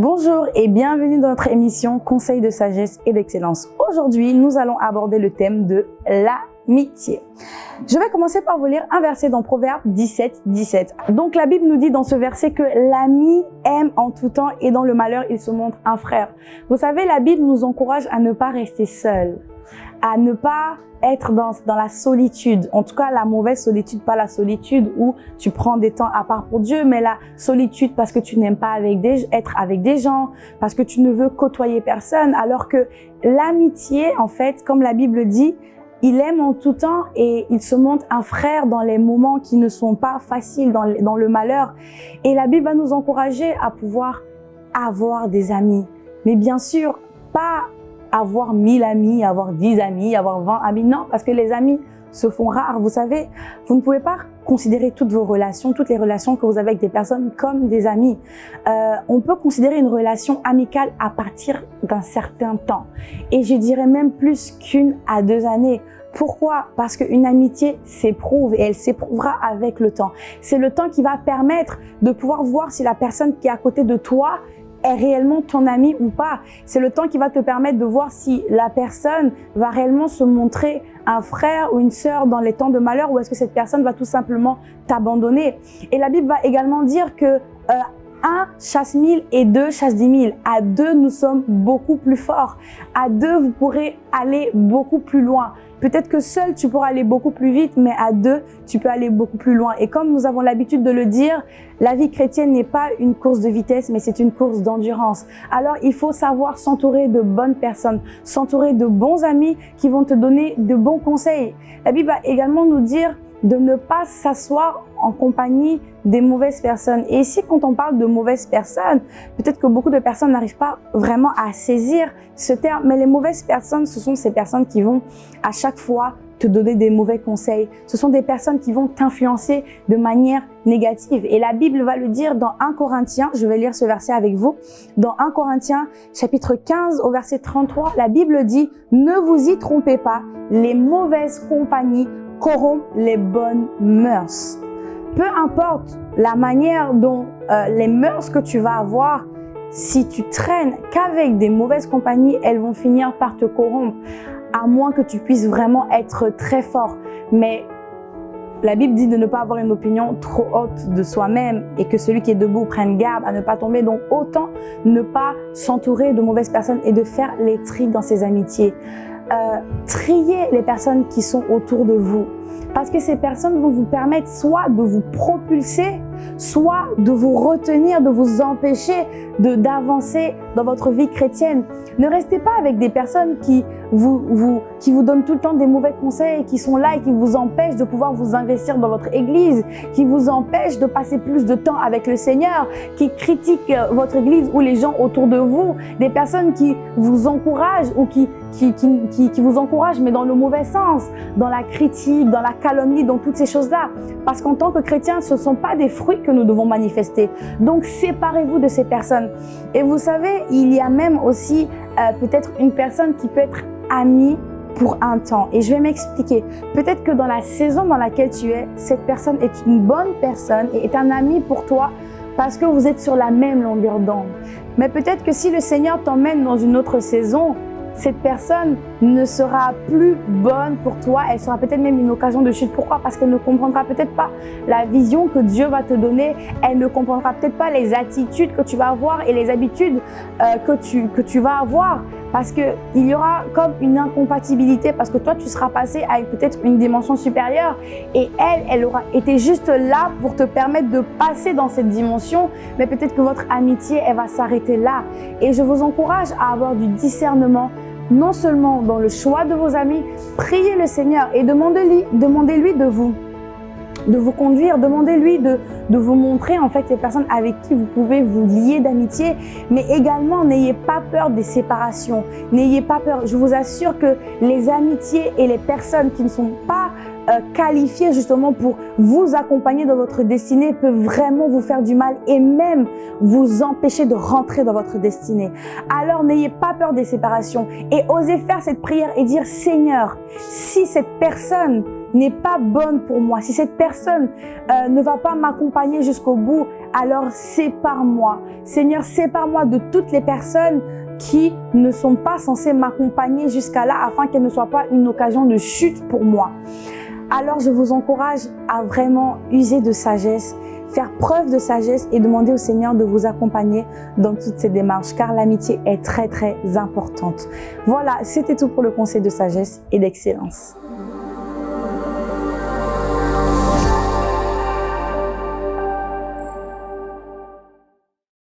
Bonjour et bienvenue dans notre émission Conseils de sagesse et d'excellence. Aujourd'hui, nous allons aborder le thème de l'amitié. Je vais commencer par vous lire un verset dans Proverbes 17. Donc la Bible nous dit dans ce verset que l'ami aime en tout temps et dans le malheur, il se montre un frère. Vous savez, la Bible nous encourage à ne pas rester seul, à ne pas être dans la solitude, en tout cas la mauvaise solitude, pas la solitude où tu prends des temps à part pour Dieu, mais la solitude parce que tu n'aimes pas être avec des gens, parce que tu ne veux côtoyer personne, alors que l'amitié, en fait, comme la Bible dit, il aime en tout temps et il se montre un frère dans les moments qui ne sont pas faciles, dans le malheur. Et la Bible va nous encourager à pouvoir avoir des amis, mais bien sûr, pas avoir 1000 amis, avoir 10 amis, avoir 20 amis. Non, parce que les amis se font rares. Vous savez, vous ne pouvez pas considérer toutes les relations que vous avez avec des personnes comme des amis. On peut considérer une relation amicale à partir d'un certain temps. Et je dirais même plus qu'1 à 2 années. Pourquoi? Parce qu'une amitié s'éprouve et elle s'éprouvera avec le temps. C'est le temps qui va permettre de pouvoir voir si la personne qui est à côté de toi est réellement ton ami ou pas. C'est le temps qui va te permettre de voir si la personne va réellement se montrer un frère ou une sœur dans les temps de malheur ou est-ce que cette personne va tout simplement t'abandonner. Et la Bible va également dire que 1 chasse 1000 et 2 chasse 10 000. À 2, nous sommes beaucoup plus forts. À 2, vous pourrez aller beaucoup plus loin. Peut-être que seul, tu pourras aller beaucoup plus vite, mais à 2, tu peux aller beaucoup plus loin. Et comme nous avons l'habitude de le dire, la vie chrétienne n'est pas une course de vitesse, mais c'est une course d'endurance. Alors, il faut savoir s'entourer de bonnes personnes, s'entourer de bons amis qui vont te donner de bons conseils. La Bible va également nous dire de ne pas s'asseoir en compagnie des mauvaises personnes. Et ici, quand on parle de mauvaises personnes, peut-être que beaucoup de personnes n'arrivent pas vraiment à saisir ce terme, mais les mauvaises personnes, ce sont ces personnes qui vont à chaque fois te donner des mauvais conseils. Ce sont des personnes qui vont t'influencer de manière négative. Et la Bible va le dire dans 1 Corinthiens, je vais lire ce verset avec vous. Dans 1 Corinthiens, chapitre 15, au verset 33, la Bible dit « Ne vous y trompez pas, les mauvaises compagnies corrompent les bonnes mœurs. » Peu importe la manière dont les mœurs que tu vas avoir, si tu traînes qu'avec des mauvaises compagnies, elles vont finir par te corrompre, à moins que tu puisses vraiment être très fort. Mais la Bible dit de ne pas avoir une opinion trop haute de soi-même et que celui qui est debout prenne garde à ne pas tomber. Donc autant ne pas s'entourer de mauvaises personnes et de faire les tris dans ses amitiés. Triez les personnes qui sont autour de vous. Parce que ces personnes vont vous permettre soit de vous propulser, soit de vous retenir, de vous empêcher d'avancer dans votre vie chrétienne. Ne restez pas avec des personnes qui vous donnent tout le temps des mauvais conseils, qui sont là et qui vous empêchent de pouvoir vous investir dans votre église, qui vous empêchent de passer plus de temps avec le Seigneur, qui critiquent votre église ou les gens autour de vous, des personnes qui vous encouragent ou qui vous encouragent mais dans le mauvais sens, dans la critique, dans la calomnie, dans toutes ces choses-là. Parce qu'en tant que chrétien, ce ne sont pas des fruits que nous devons manifester. Donc, séparez-vous de ces personnes. Et vous savez, il y a même aussi peut-être une personne qui peut être amie pour un temps. Et je vais m'expliquer. Peut-être que dans la saison dans laquelle tu es, cette personne est une bonne personne et est un ami pour toi parce que vous êtes sur la même longueur d'onde. Mais peut-être que si le Seigneur t'emmène dans une autre saison, cette personne ne sera plus bonne pour toi. Elle sera peut-être même une occasion de chute. Pourquoi? Parce qu'elle ne comprendra peut-être pas la vision que Dieu va te donner. Elle ne comprendra peut-être pas les attitudes que tu vas avoir et les habitudes que tu vas avoir. Parce qu'il y aura comme une incompatibilité. Parce que toi, tu seras passé à peut-être une dimension supérieure. Et elle aura été juste là pour te permettre de passer dans cette dimension. Mais peut-être que votre amitié, elle va s'arrêter là. Et je vous encourage à avoir du discernement. Non seulement dans le choix de vos amis, priez le Seigneur et demandez-lui de vous conduire, demandez-lui de vous montrer en fait ces personnes avec qui vous pouvez vous lier d'amitié, mais également n'ayez pas peur des séparations, n'ayez pas peur. Je vous assure que les amitiés et les personnes qui ne sont pas qualifiées justement pour vous accompagner dans votre destinée peuvent vraiment vous faire du mal et même vous empêcher de rentrer dans votre destinée. Alors n'ayez pas peur des séparations et osez faire cette prière et dire Seigneur, si cette personne n'est pas bonne pour moi, si cette personne ne va pas m'accompagner jusqu'au bout, alors sépare-moi. Seigneur, sépare-moi de toutes les personnes qui ne sont pas censées m'accompagner jusqu'à là afin qu'elles ne soient pas une occasion de chute pour moi. Alors je vous encourage à vraiment user de sagesse, faire preuve de sagesse et demander au Seigneur de vous accompagner dans toutes ces démarches car l'amitié est très très importante. Voilà, c'était tout pour le conseil de sagesse et d'excellence.